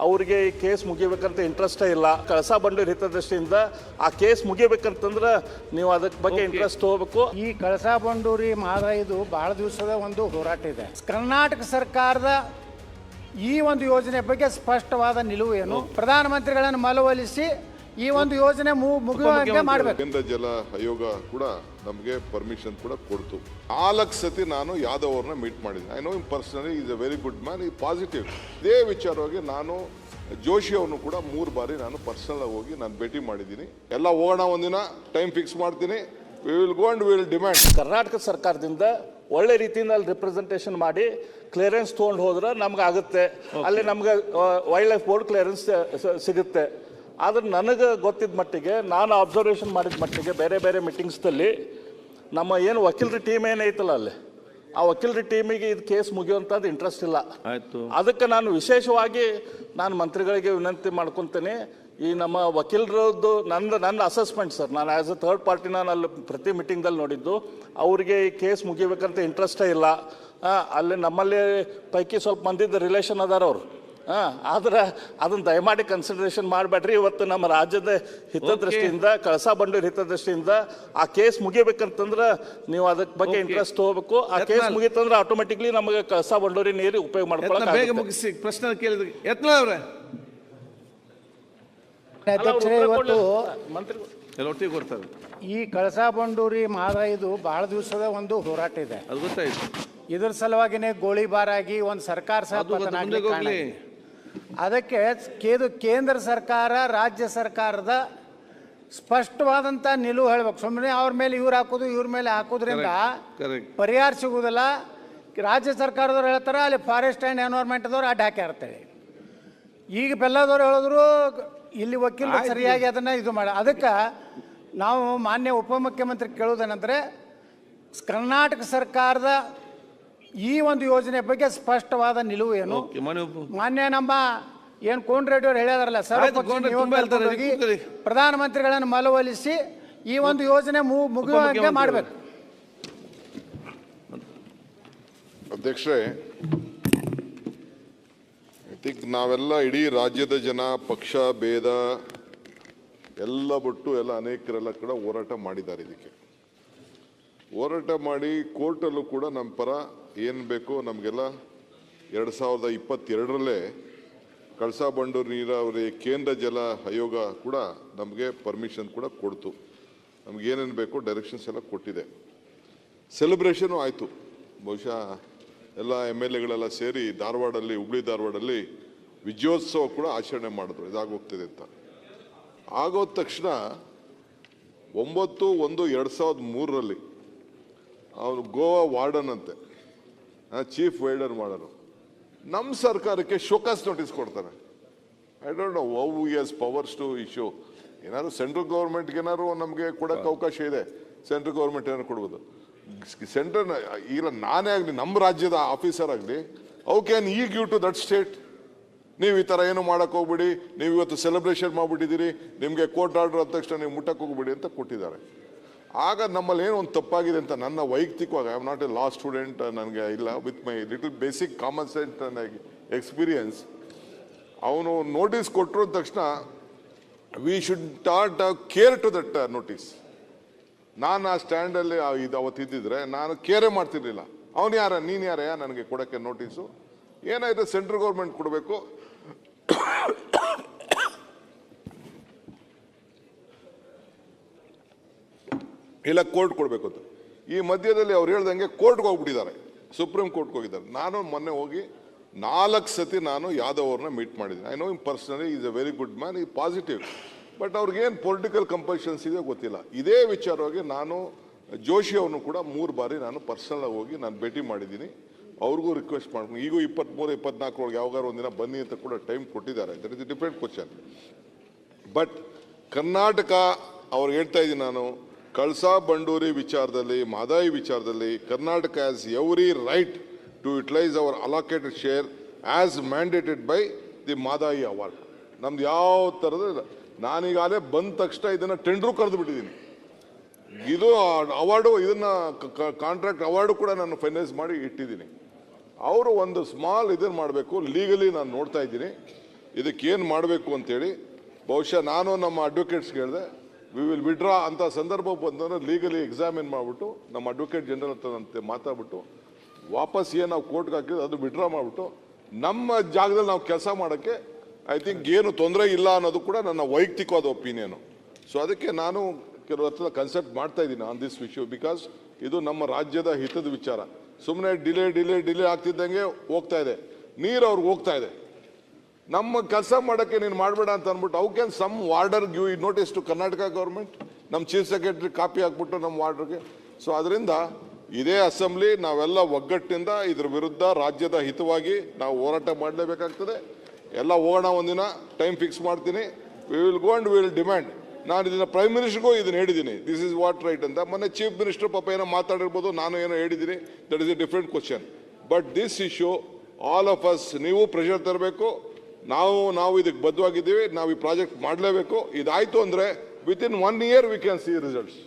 ಅವರಿಗೆ ಈ ಕೇಸ್ ಮುಗಿಬೇಕಂತ ಇಂಟ್ರೆಸ್ಟೇ ಇಲ್ಲ. ಕಳಸಾ ಬಂಡೂರಿ ಹಿತದೃಷ್ಟಿಯಿಂದ ಆ ಕೇಸ್ ಮುಗಿಬೇಕಂತಂದ್ರೆ ನೀವು ಅದಕ್ಕೆ ಬಗ್ಗೆ ಇಂಟ್ರೆಸ್ಟ್ ಹೋಗ್ಬೇಕು. ಈ ಕಳಸಾ ಬಂಡೂರಿ ಇದು ಬಹಳ ದಿವಸದ ಒಂದು ಹೋರಾಟ ಇದೆ. ಕರ್ನಾಟಕ ಸರ್ಕಾರದ ಈ ಒಂದು ಯೋಜನೆ ಬಗ್ಗೆ ಸ್ಪಷ್ಟವಾದ ನಿಲುವು ಏನು, ಪ್ರಧಾನಮಂತ್ರಿಗಳನ್ನು ಮನವೊಲಿಸಿ ಈ ಒಂದು ಯೋಜನೆ ಮುಗಿಯುವಂತೆ ಮಾಡಬೇಕು. ಕೇಂದ್ರ ಜಲ ಆಯೋಗ ಕೂಡ ನಮಗೆ ಪರ್ಮಿಷನ್ ಕೂಡ ಕೊಡ್ತು. 4 ಸತಿ ನಾನು ಯಾದವ್ ಅವ್ರನ್ನ ಮೀಟ್ ಮಾಡಿದ್ದೀನಿ. I know him personally, is A very good man, ಈ ಪಾಸಿಟಿವ್. ಇದೇ ವಿಚಾರವಾಗಿ ನಾನು ಜೋಶಿ ಅವ್ರನ್ನು ಕೂಡ 3 ಬಾರಿ ನಾನು ಪರ್ಸನಲ್ ಹೋಗಿ ನಾನು ಭೇಟಿ ಮಾಡಿದ್ದೀನಿ. ಎಲ್ಲ ಹೋಗೋಣ, ಒಂದಿನ ಟೈಮ್ ಫಿಕ್ಸ್ ಮಾಡ್ತೀನಿ, we will go and we will demand. Karnataka ಸರ್ಕಾರದಿಂದ ಒಳ್ಳೆ ರೀತಿಯಿಂದ ರಿಪ್ರೆಸೆಂಟೇಷನ್ ಮಾಡಿ ಕ್ಲಿಯರೆನ್ಸ್ ತೊಗೊಂಡು ಹೋದ್ರೆ ನಮ್ಗೆ ಆಗುತ್ತೆ. ಅಲ್ಲಿ ನಮ್ಗೆ ವೈಲ್ಡ್ ಲೈಫ್ ಬೋರ್ಡ್ ಕ್ಲಿಯರೆನ್ಸ್ ಸಿಗುತ್ತೆ. ಆದ್ರೆ ನನಗೆ ಗೊತ್ತಿದ್ದ ಮಟ್ಟಿಗೆ, ನಾನು ಅಬ್ಸರ್ವೇಷನ್ ಮಾಡಿದ ಮಟ್ಟಿಗೆ, ಬೇರೆ ಬೇರೆ ಮೀಟಿಂಗ್ಸ್ದಲ್ಲಿ ನಮ್ಮ ಏನು ವಕೀಲರ ಟೀಮ್ ಏನೈತಲ್ಲ ಅಲ್ಲಿ, ಆ ವಕೀಲರ ಟೀಮಿಗೆ ಇದು ಕೇಸ್ ಮುಗಿಯುವಂಥದ್ದು ಇಂಟ್ರೆಸ್ಟ್ ಇಲ್ಲ. ಅದಕ್ಕೆ ನಾನು ವಿಶೇಷವಾಗಿ ಮಂತ್ರಿಗಳಿಗೆ ವಿನಂತಿ ಮಾಡ್ಕೊತೀನಿ. ಈ ನಮ್ಮ ವಕೀಲರದ್ದು ನನ್ನ ಅಸೆಸ್ಮೆಂಟ್ ಸರ್, ನಾನು ಆ್ಯಸ್ ಎ ಥರ್ಡ್ ಪಾರ್ಟಿ ನಾನು ಅಲ್ಲಿ ಪ್ರತಿ ಮೀಟಿಂಗ್ದಲ್ಲಿ ನೋಡಿದ್ದು, ಅವರಿಗೆ ಈ ಕೇಸ್ ಮುಗಿಬೇಕಂತ ಇಂಟ್ರೆಸ್ಟೇ ಇಲ್ಲ. ಅಲ್ಲಿ ನಮ್ಮಲ್ಲಿ ಪೈಕಿ ಸ್ವಲ್ಪ ಮಂದಿದ್ದು ರಿಲೇಷನ್ ಅದಾರ ಅವರು. ಆದ್ರೆ ಅದನ್ನು ದಯಮಾಡಿ ಕನ್ಸಿಡರೇಷನ್ ಮಾಡಬೇಡ್ರಿ. ಇವತ್ತು ನಮ್ಮ ರಾಜ್ಯದ ಹಿತದೃಷ್ಟಿಯಿಂದ, ಕಳಸಾ ಬಂಡೂರಿ ಹಿತದೃಷ್ಟಿಯಿಂದ ಆ ಕೇಸ್ ಮುಗಿಬೇಕಂತಂದ್ರೆ ನೀವು ಅದಕ್ಕೆ ಬಗ್ಗೆ ಇಂಟ್ರೆಸ್ಟ್ ಹೋಗ್ಬೇಕು. ಆ ಕೇಸ್ ಮುಗಿತಂದ್ರೆ ಆಟೋಮೆಟಿಕ್ಲಿ ನಮಗೆ ಕಳಸಾ ಬಂಡೂರಿ ನೀರು ಉಪಯೋಗ ಮಾಡ್ಕೊಳ್ಳೋಕೆ ಬೇಗ ಮುಗಿಸಿ. ಪ್ರಶ್ನೆ ಕೇಳಿದ್ರೆ ಯತ್ನಾಳ್ ಅವರೇ, ಇವತ್ತು ಒಟ್ಟಿಗೆ ಕೊಡ್ತಾರೆ. ಈ ಕಳಸಾ ಬಂಡೂರಿ ಇದು ಬಹಳ ದಿವಸದ ಒಂದು ಹೋರಾಟ ಇದೆ, ಅದು ಗೊತ್ತಾಯ್ತು. ಇದ್ರ ಸಲುವಾಗಿನೇ ಗೋಳಿಬಾರ್ ಆಗಿ ಒಂದು ಸರ್ಕಾರ ಸಹ ಪತನ ಆಗ್ಲಿಕ್ಕೆ. ಅದಕ್ಕೆ ಕೇಂದ್ರ ಸರ್ಕಾರ, ರಾಜ್ಯ ಸರ್ಕಾರದ ಸ್ಪಷ್ಟವಾದಂಥ ನಿಲುವು ಹೇಳ್ಬೇಕು. ಸುಮ್ಮನೆ ಅವ್ರ ಮೇಲೆ ಇವ್ರು ಹಾಕೋದು, ಇವ್ರ ಮೇಲೆ ಹಾಕೋದ್ರಿಂದ ಪರಿಹಾರ ಸಿಗುವುದಿಲ್ಲ. ರಾಜ್ಯ ಸರ್ಕಾರದವ್ರು ಹೇಳ್ತಾರೆ, ಅಲ್ಲಿ ಫಾರೆಸ್ಟ್ ಆ್ಯಂಡ್ ಎನ್ವೈರ್ಮೆಂಟ್ದವ್ರು ಅಡ್ಡ ಹಾಕಿರ್ತಾರೆ. ಈಗ ಬೆಲ್ಲದವ್ರು ಹೇಳಿದ್ರು, ಇಲ್ಲಿ ವಕೀಲರು ಸರಿಯಾಗಿ ಅದನ್ನು ಇದು ಮಾಡಿ. ಅದಕ್ಕೆ ನಾವು ಮಾನ್ಯ ಉಪಮುಖ್ಯಮಂತ್ರಿ ಕೇಳೋದೇನೆಂದರೆ, ಕರ್ನಾಟಕ ಸರ್ಕಾರದ ಈ ಒಂದು ಯೋಜನೆ ಬಗ್ಗೆ ಸ್ಪಷ್ಟವಾದ ನಿಲುವು ಏನು. ಮಾನ್ಯ ನಮ್ಮ ಏನು ಕೋನರೆಡ್ಡಿ ಅವರು ಹೇಳಿದಾರಲ್ಲ, ಸರ್ವಪಕ್ಷ ಪ್ರಧಾನಮಂತ್ರಿಗಳನ್ನು ಮನವೊಲಿಸಿ ಈ ಒಂದು ಯೋಜನೆ ಮುಗಿಯುವಂತೆ ಮಾಡಬೇಕು. ಅಧ್ಯಕ್ಷರೇ, ಐ ಥಿಂಕ್ ನಾವೆಲ್ಲ ಇಡೀ ರಾಜ್ಯದ ಜನ ಪಕ್ಷ ಭೇದ ಎಲ್ಲ ಬಿಟ್ಟು ಎಲ್ಲ ಅನೇಕರೆಲ್ಲ ಕೂಡ ಹೋರಾಟ ಮಾಡಿದ್ದಾರೆ. ಇದಕ್ಕೆ ಹೋರಾಟ ಮಾಡಿ ಕೋರ್ಟಲ್ಲೂ ಕೂಡ ನಮ್ಮ ಪರ ಏನು ಬೇಕೋ ನಮಗೆಲ್ಲ 2022ರಲ್ಲೇ ಕಳಸಾ ಬಂಡೂರು ನೀರಾವರಿ ಕೇಂದ್ರ ಜಲ ಆಯೋಗ ಕೂಡ ನಮಗೆ ಪರ್ಮಿಷನ್ ಕೂಡ ಕೊಡ್ತು. ನಮಗೇನೇನು ಬೇಕೋ ಡೈರೆಕ್ಷನ್ಸ್ ಎಲ್ಲ ಕೊಟ್ಟಿದೆ. ಸೆಲೆಬ್ರೇಷನು ಆಯಿತು. ಬಹುಶಃ ಎಲ್ಲ MLAಗಳೆಲ್ಲ ಸೇರಿ ಧಾರವಾಡಲ್ಲಿ, ಹುಬ್ಳಿ ಧಾರವಾಡಲ್ಲಿ ವಿಜಯೋತ್ಸವ ಕೂಡ ಆಚರಣೆ ಮಾಡಿದ್ರು. ಇದಾಗೋಗ್ತಿದೆ ಅಂತ ಆಗೋದ ತಕ್ಷಣ 9/1/2003ರಲ್ಲಿ ಅವನು ಗೋವಾ ವಾರ್ಡನ್ ಅಂತೆ, ಚೀಫ್ ವೈಲ್ಡರ್ ಮಾಡೋರು, ನಮ್ಮ ಸರ್ಕಾರಕ್ಕೆ ಶೋಕಾಸ್ ನೋಟಿಸ್ ಕೊಡ್ತಾನೆ. I don't know how he has powers to issue. ಏನಾದ್ರು ಸೆಂಟ್ರಲ್ ಗೌರ್ಮೆಂಟ್ಗೆ ಏನಾದ್ರು ನಮಗೆ ಕೊಡೋಕ್ಕೆ ಅವಕಾಶ ಇದೆ, ಸೆಂಟ್ರಲ್ ಗೌರ್ಮೆಂಟ್ ಏನಾದ್ರು ಕೊಡ್ಬೋದು. ಸೆಂಟ್ರಲ್ ಈಗ ನಾನೇ ಆಗಲಿ, ನಮ್ಮ ರಾಜ್ಯದ ಆಫೀಸರ್ ಆಗಲಿ, ಹೌ ಕ್ಯಾನ್ ಈ ಗಿವ್ ಟು ದಟ್ ಸ್ಟೇಟ್? ನೀವು ಈ ಥರ ಏನು ಮಾಡೋಕ್ಕೆ ಹೋಗ್ಬಿಡಿ, ನೀವು ಇವತ್ತು ಸೆಲೆಬ್ರೇಷನ್ ಮಾಡಿಬಿಟ್ಟಿದ್ದೀರಿ, ನಿಮಗೆ ಕೋರ್ಟ್ ಆರ್ಡರ್ ಅಂದ ತಕ್ಷಣ ನೀವು ಮುಟ್ಟಕ್ಕೆ ಹೋಗ್ಬಿಡಿ ಅಂತ ಕೊಟ್ಟಿದ್ದಾರೆ. ಆಗ ನಮ್ಮಲ್ಲಿ ಏನೋ ಒಂದು ತಪ್ಪಾಗಿದೆ ಅಂತ ನನ್ನ ವೈಯಕ್ತಿಕವಾಗಿ, I am not a law student, ನನಗೆ ಇಲ್ಲ, with my little basic common sense and experience, ಅವನು ನೋಟಿಸ್ ಕೊಟ್ಟರು ಅಂದ ತಕ್ಷಣ we should start care to that notice. ನಾನು ಆ ಸ್ಟ್ಯಾಂಡಲ್ಲಿ ಅವತ್ತಿದ್ದಿದ್ರೆ ನಾನು ಕೇರೇ ಮಾಡ್ತಿರ್ಲಿಲ್ಲ. ಅವನು ಯಾರ, ನೀನು ಯಾರಯ್ಯ ನನಗೆ ಕೊಡೋಕ್ಕೆ ನೋಟಿಸು? ಏನಾಯಿತು, ಸೆಂಟ್ರಲ್ ಗೌರ್ಮೆಂಟ್ ಕೊಡಬೇಕು, ಇಲ್ಲ ಕೋರ್ಟ್ ಕೊಡಬೇಕು ಅಂತ. ಈ ಮಧ್ಯದಲ್ಲಿ ಅವ್ರು ಹೇಳ್ದಂಗೆ ಕೋರ್ಟ್ಗೆ ಹೋಗ್ಬಿಟ್ಟಿದ್ದಾರೆ, ಸುಪ್ರೀಂ ಕೋರ್ಟ್ಗೆ ಹೋಗಿದ್ದಾರೆ. ನಾನು ಮೊನ್ನೆ ಹೋಗಿ 4 ಸತಿ ನಾನು ಯಾದವ್ ಅವ್ರನ್ನ ಮೀಟ್ ಮಾಡಿದ್ದೀನಿ. I know him personally, is A very good man, ಈ ಪಾಸಿಟಿವ್. ಬಟ್ ಅವ್ರಿಗೇನು ಪೊಲಿಟಿಕಲ್ ಕಂಪಲ್ಷನ್ಸ್ ಇದೆ ಗೊತ್ತಿಲ್ಲ. ಇದೇ ವಿಚಾರವಾಗಿ ನಾನು ಜೋಶಿ ಅವ್ರನ್ನು ಕೂಡ 3 ಬಾರಿ ನಾನು ಪರ್ಸನಲ್ ಹೋಗಿ ನಾನು ಭೇಟಿ ಮಾಡಿದ್ದೀನಿ. ಅವ್ರಿಗೂ ರಿಕ್ವೆಸ್ಟ್ ಮಾಡ್ಕೊಂಡು, ಈಗೂ 23-24 ಯಾವಾಗಾರು ಒಂದಿನ ಬನ್ನಿ ಅಂತ ಕೂಡ ಟೈಮ್ ಕೊಟ್ಟಿದ್ದಾರೆ. That is a different question. But Karnataka ಅವ್ರಿಗೆ ಹೇಳ್ತಾ ಇದ್ದೀನಿ ನಾನು, ಕಳಸಾ ಬಂಡೂರಿ ವಿಚಾರದಲ್ಲಿ, ಮಹದಾಯಿ ವಿಚಾರದಲ್ಲಿ Karnataka has every right to utilise our allocated share as mandated by the Mahadayi award. ನಮ್ದು ಯಾವ ಥರದ ಇಲ್ಲ. ನಾನೀಗಾಗಲೇ ಬಂದ ತಕ್ಷಣ ಇದನ್ನು ಟೆಂಡ್ರು ಕರೆದು ಬಿಟ್ಟಿದ್ದೀನಿ. ಇದು ಅವಾರ್ಡು, ಇದನ್ನು ಕಾಂಟ್ರಾಕ್ಟ್ ಅವಾರ್ಡು ಕೂಡ ನಾನು ಫೈನಲೈಸ್ ಮಾಡಿ ಇಟ್ಟಿದ್ದೀನಿ. ಅವರು ಒಂದು ಸ್ಮಾಲ್ ಇದನ್ನು ಮಾಡಬೇಕು, ಲೀಗಲಿ ನಾನು ನೋಡ್ತಾ ಇದ್ದೀನಿ. ಇದಕ್ಕೇನು ಮಾಡಬೇಕು ಅಂತೇಳಿ ಬಹುಶಃ ನಾನು ನಮ್ಮ ಅಡ್ವೊಕೇಟ್ಸ್ ಹೇಳಿದೆ, ವಿ ವಿಲ್ ವಿಡ್ರಾ ಅಂತ ಸಂದರ್ಭ ಬಂದರೆ ಲೀಗಲಿ ಎಕ್ಸಾಮಿನ್ ಮಾಡಿಬಿಟ್ಟು ನಮ್ಮ ಅಡ್ವೊಕೇಟ್ ಜನರಲ್ ಹತ್ರ ಮಾತಾಡ್ಬಿಟ್ಟು ವಾಪಸ್ ಏನು ನಾವು ಕೋರ್ಟ್ಗೆ ಹಾಕಿದ್ರೆ ಅದು ವಿಡ್ರಾ ಮಾಡಿಬಿಟ್ಟು ನಮ್ಮ ಜಾಗದಲ್ಲಿ ನಾವು ಕೆಲಸ ಮಾಡೋಕ್ಕೆ ಐ ಥಿಂಕ್ ಏನು ತೊಂದರೆ ಇಲ್ಲ ಅನ್ನೋದು ಕೂಡ ನನ್ನ ವೈಯಕ್ತಿಕವಾದ ಒಪಿನಿಯನು. ಸೊ ಅದಕ್ಕೆ ನಾನು ಕೆಲವು ಹತ್ರ ಕನ್ಸಲ್ಟ್ ಮಾಡ್ತಾ ಇದ್ದೀನಿ ಆನ್ ದಿಸ್ ಇಶ್ಯೂ, ಬಿಕಾಸ್ ಇದು ನಮ್ಮ ರಾಜ್ಯದ ಹಿತದ ವಿಚಾರ. ಸುಮ್ಮನೆ ಡಿಲೇ ಆಗ್ತಿದ್ದಂಗೆ ಹೋಗ್ತಾ ಇದೆ, ನೀರು ಅವ್ರಿಗೆ ಹೋಗ್ತಾ ಇದೆ. ನಮ್ಮ ಕೆಲಸ ಮಾಡೋಕ್ಕೆ ನೀನು ಮಾಡಬೇಡ ಅಂತ ಅಂದ್ಬಿಟ್ಟು how can some warder give notice to Karnataka government? ನಮ್ಮ ಚೀಫ್ ಸೆಕ್ರೆಟರಿ ಕಾಪಿ ಹಾಕ್ಬಿಟ್ಟು ನಮ್ಮ ವಾರ್ಡರ್ಗೆ. ಸೊ ಅದರಿಂದ ಇದೇ ಅಸೆಂಬ್ಲಿ ನಾವೆಲ್ಲ ಒಗ್ಗಟ್ಟಿನಿಂದ ಇದ್ರ ವಿರುದ್ಧ ರಾಜ್ಯದ ಹಿತವಾಗಿ ನಾವು ಹೋರಾಟ ಮಾಡಲೇಬೇಕಾಗ್ತದೆ. ಎಲ್ಲ ಹೋಗೋಣ, ಒಂದಿನ ಟೈಮ್ ಫಿಕ್ಸ್ ಮಾಡ್ತೀನಿ, we will go and we will demand. ನಾನು ಇದನ್ನ ಪ್ರೈಮ್ ಮಿನಿಸ್ಟರ್ಗೂ ಇದನ್ನ ಹೇಳಿದ್ದೀನಿ, ದಿಸ್ ಇಸ್ ವಾಟ್ ರೈಟ್ ಅಂತ. ಮೊನ್ನೆ ಚೀಫ್ ಮಿನಿಸ್ಟರ್ ಪಾಪ ಏನೋ ಮಾತಾಡಿರ್ಬೋದು, ನಾನು ಏನೋ ಹೇಳಿದ್ದೀನಿ, that is A different question. But this issue all of us, ನೀವು ಪ್ರೆಷರ್ ತರಬೇಕು, ನಾವು ಇದಕ್ಕೆ ಬದ್ಧವಾಗಿದ್ದೀವಿ, ನಾವು ಈ ಪ್ರಾಜೆಕ್ಟ್ ಮಾಡಲೇಬೇಕು. ಇದಾಯಿತು ಅಂದರೆ with in 1 year we can see results.